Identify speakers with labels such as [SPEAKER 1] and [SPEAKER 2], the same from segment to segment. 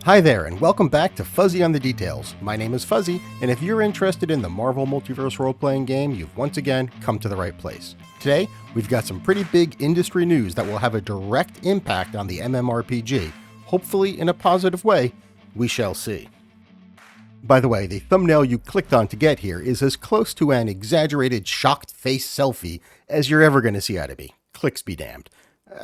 [SPEAKER 1] Hi there, and welcome back to Fuzzy on the Details. My name is Fuzzy, and if you're interested in the Marvel Multiverse Roleplaying Game, you've once again come to the right place. Today, we've got some pretty big industry news that will have a direct impact on the MMRPG, hopefully in a positive way. We shall see. By the way, the thumbnail you clicked on to get here is as close to an exaggerated shocked face selfie as you're ever going to see out of me. Clicks be damned.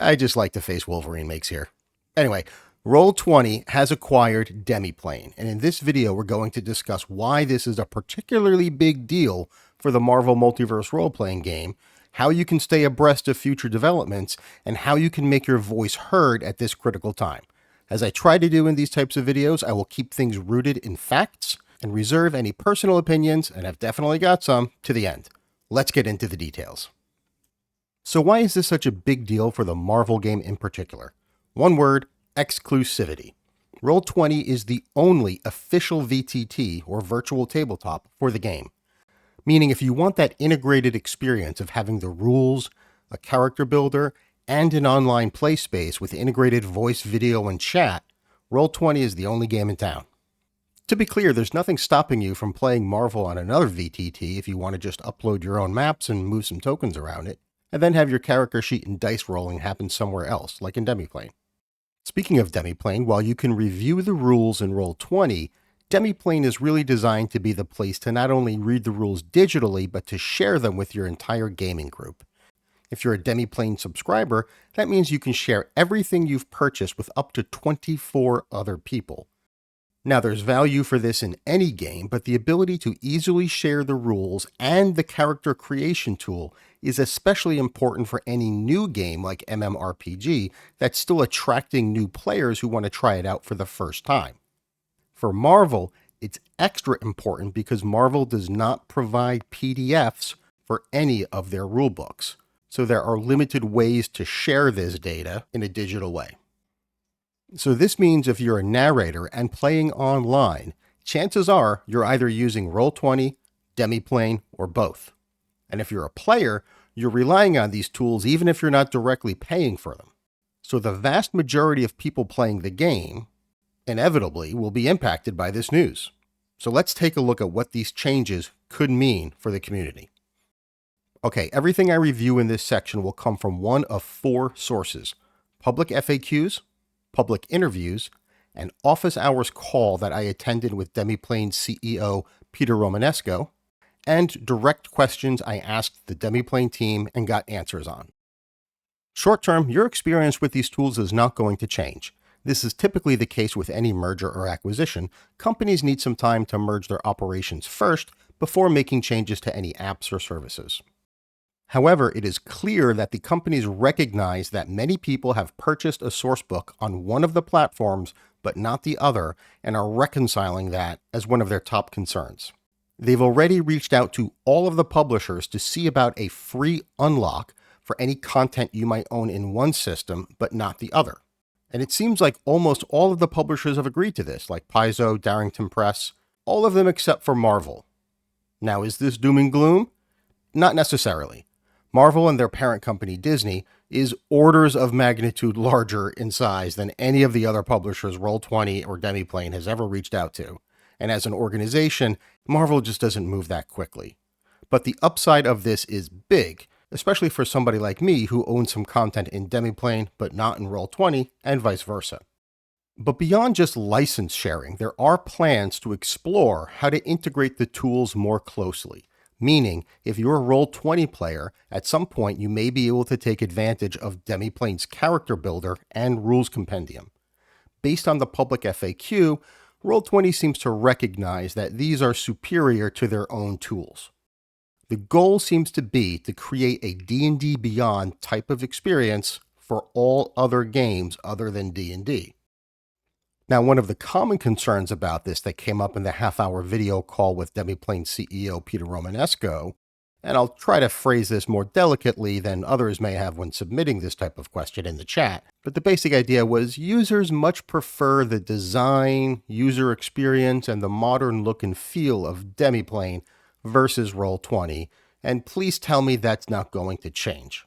[SPEAKER 1] I just like the face Wolverine makes here. Anyway, Roll20 has acquired Demiplane, and in this video we're going to discuss why this is a particularly big deal for the Marvel Multiverse Roleplaying Game, how you can stay abreast of future developments, and how you can make your voice heard at this critical time. As I try to do in these types of videos, I will keep things rooted in facts and reserve any personal opinions, and I've definitely got some, to the end. Let's get into the details. So why is this such a big deal for the Marvel game in particular? One word: exclusivity. Roll20 is the only official VTT, or virtual tabletop, for the game. Meaning if you want that integrated experience of having the rules, a character builder, and an online play space with integrated voice, video, and chat, Roll20 is the only game in town. To be clear, there's nothing stopping you from playing Marvel on another VTT if you want to just upload your own maps and move some tokens around it, and then have your character sheet and dice rolling happen somewhere else, like in Demiplane. Speaking of Demiplane, while you can review the rules in Roll20, Demiplane is really designed to be the place to not only read the rules digitally, but to share them with your entire gaming group. If you're a Demiplane subscriber, that means you can share everything you've purchased with up to 24 other people. Now, there's value for this in any game, but the ability to easily share the rules and the character creation tool is especially important for any new game like MMRPG that's still attracting new players who want to try it out for the first time. For Marvel, it's extra important because Marvel does not provide PDFs for any of their rulebooks, so there are limited ways to share this data in a digital way. So this means if you're a narrator and playing online, chances are you're either using Roll20, Demiplane, or both. And if you're a player, you're relying on these tools even if you're not directly paying for them. So the vast majority of people playing the game, inevitably, will be impacted by this news. So let's take a look at what these changes could mean for the community. Okay, everything I review in this section will come from one of four sources: public FAQs, public interviews, an office hours call that I attended with Demiplane's CEO, Peter Romanesco, and direct questions I asked the Demiplane team and got answers on. Short term, your experience with these tools is not going to change. This is typically the case with any merger or acquisition. Companies need some time to merge their operations first before making changes to any apps or services. However, it is clear that the companies recognize that many people have purchased a sourcebook on one of the platforms but not the other, and are reconciling that as one of their top concerns. They've already reached out to all of the publishers to see about a free unlock for any content you might own in one system but not the other. And it seems like almost all of the publishers have agreed to this, like Paizo, Darrington Press, all of them except for Marvel. Now, is this doom and gloom? Not necessarily. Marvel and their parent company Disney is orders of magnitude larger in size than any of the other publishers Roll20 or Demiplane has ever reached out to. And as an organization, Marvel just doesn't move that quickly. But the upside of this is big, especially for somebody like me who owns some content in Demiplane but not in Roll20, and vice versa. But beyond just license sharing, there are plans to explore how to integrate the tools more closely. Meaning, if you're a Roll20 player, at some point you may be able to take advantage of Demiplane's character builder and rules compendium. Based on the public FAQ, Roll20 seems to recognize that these are superior to their own tools. The goal seems to be to create a D&D Beyond type of experience for all other games other than D&D. Now, one of the common concerns about this that came up in the half-hour video call with Demiplane CEO Peter Romanesco, and I'll try to phrase this more delicately than others may have when submitting this type of question in the chat, but the basic idea was users much prefer the design, user experience, and the modern look and feel of Demiplane versus Roll20, and please tell me that's not going to change.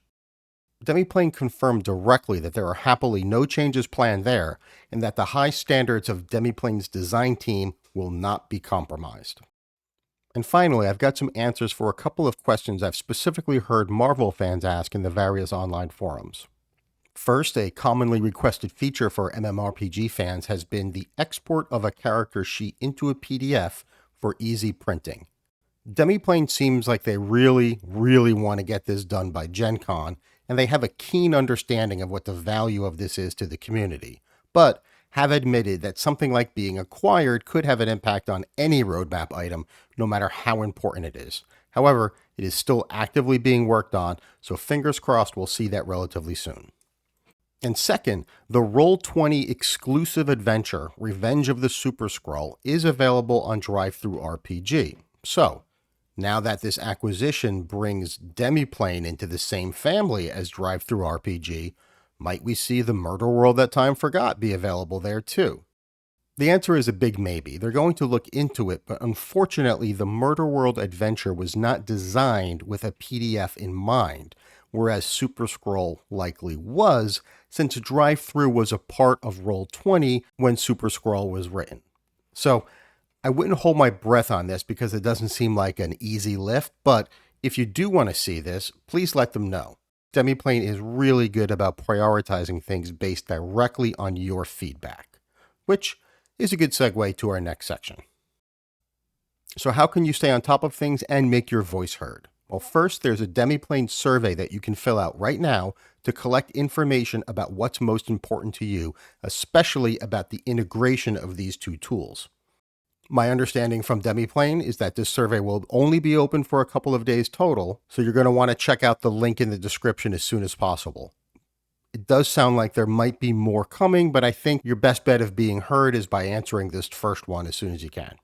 [SPEAKER 1] Demiplane confirmed directly that there are happily no changes planned there, and that the high standards of Demiplane's design team will not be compromised. And finally, I've got some answers for a couple of questions I've specifically heard Marvel fans ask in the various online forums. First, a commonly requested feature for MMRPG fans has been the export of a character sheet into a PDF for easy printing. Demiplane seems like they really want to get this done by Gen Con, and they have a keen understanding of what the value of this is to the community, but have admitted that something like being acquired could have an impact on any roadmap item, no matter how important it is. However, it is still actively being worked on, so fingers crossed we'll see that relatively soon. And second, the Roll20 exclusive adventure, Revenge of the Super Skrull, is available on DriveThruRPG. So, now that this acquisition brings Demiplane into the same family as DriveThruRPG, might we see the Murder World That Time Forgot be available there too? The answer is a big maybe. They're going to look into it, but unfortunately, the Murder World adventure was not designed with a PDF in mind, whereas Super Skrull likely was, since Drive-Thru was a part of Roll20 when Super Skrull was written. So, I wouldn't hold my breath on this because it doesn't seem like an easy lift, but if you do want to see this, please let them know. Demiplane is really good about prioritizing things based directly on your feedback, which is a good segue to our next section. So how can you stay on top of things and make your voice heard? Well, first, there's a Demiplane survey that you can fill out right now to collect information about what's most important to you, especially about the integration of these two tools. My understanding from Demiplane is that this survey will only be open for a couple of days total, so you're going to want to check out the link in the description as soon as possible. It does sound like there might be more coming, but I think your best bet of being heard is by answering this first one as soon as you can.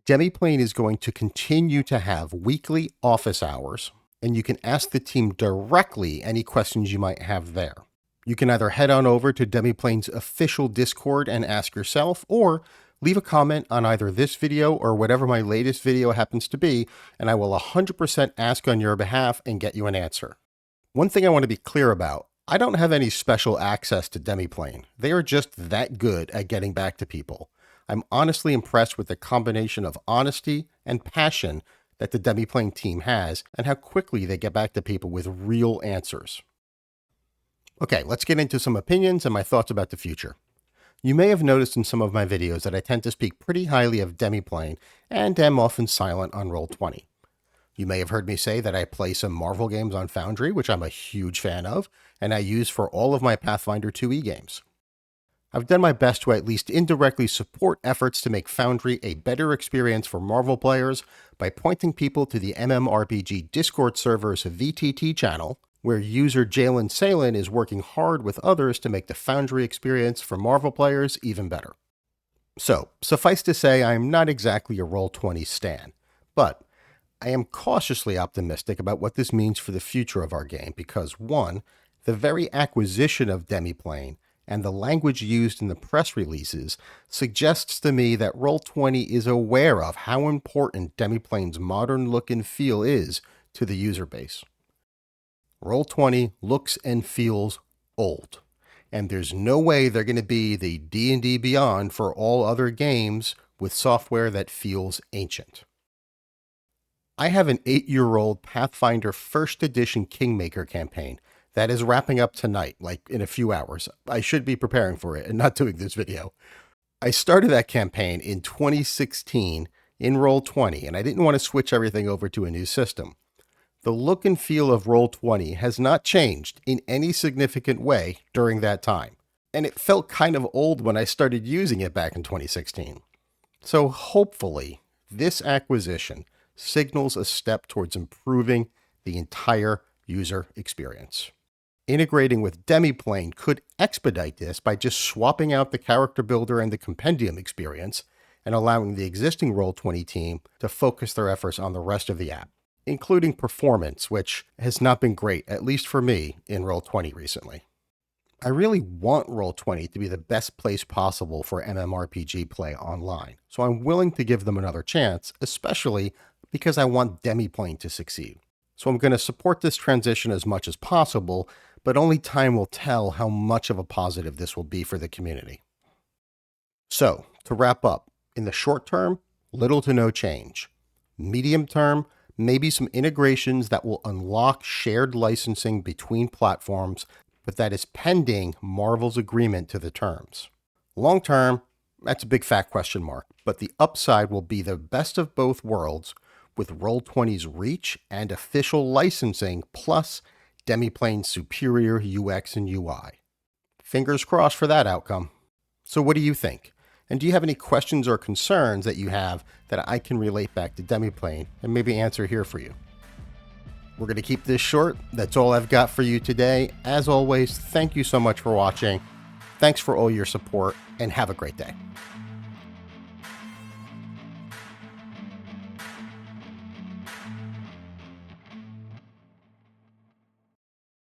[SPEAKER 1] Demiplane is going to continue to have weekly office hours, and you can ask the team directly any questions you might have there. You can either head on over to Demiplane's official Discord and ask yourself, or leave a comment on either this video or whatever my latest video happens to be, and I will 100% ask on your behalf and get you an answer. One thing I want to be clear about, I don't have any special access to Demiplane. They are just that good at getting back to people. I'm honestly impressed with the combination of honesty and passion that the Demiplane team has, and how quickly they get back to people with real answers. Okay, let's get into some opinions and my thoughts about the future. You may have noticed in some of my videos that I tend to speak pretty highly of Demiplane and am often silent on Roll20. You may have heard me say that I play some Marvel games on Foundry, which I'm a huge fan of, and I use for all of my Pathfinder 2e games. I've done my best to at least indirectly support efforts to make Foundry a better experience for Marvel players by pointing people to the MMRPG Discord server's VTT channel, where user Jalen Salen is working hard with others to make the Foundry experience for Marvel players even better. So, suffice to say, I am not exactly a Roll20 stan, but I am cautiously optimistic about what this means for the future of our game because, one, the very acquisition of Demiplane and the language used in the press releases suggests to me that Roll20 is aware of how important Demiplane's modern look and feel is to the user base. Roll20 looks and feels old, and there's no way they're going to be the D&D Beyond for all other games with software that feels ancient. I have an 8-year-old Pathfinder 1st Edition Kingmaker campaign that is wrapping up tonight, like in a few hours. I should be preparing for it and not doing this video. I started that campaign in 2016 in Roll20, and I didn't want to switch everything over to a new system. The look and feel of Roll20 has not changed in any significant way during that time, and it felt kind of old when I started using it back in 2016. So hopefully, this acquisition signals a step towards improving the entire user experience. Integrating with Demiplane could expedite this by just swapping out the character builder and the compendium experience and allowing the existing Roll20 team to focus their efforts on the rest of the app, including performance, which has not been great, at least for me, in Roll20 recently. I really want Roll20 to be the best place possible for MMRPG play online, so I'm willing to give them another chance, especially because I want Demiplane to succeed. So I'm going to support this transition as much as possible, but only time will tell how much of a positive this will be for the community. So, to wrap up, in the short term, little to no change. Medium term, maybe some integrations that will unlock shared licensing between platforms, but that is pending Marvel's agreement to the terms. Long term, that's a big fat question mark, but the upside will be the best of both worlds with Roll20's reach and official licensing plus Demiplane's superior UX and UI. Fingers crossed for that outcome. So what do you think? And do you have any questions or concerns that you have that I can relate back to Demiplane and maybe answer here for you? We're going to keep this short. That's all I've got for you today. As always, thank you so much for watching. Thanks for all your support and have a great day.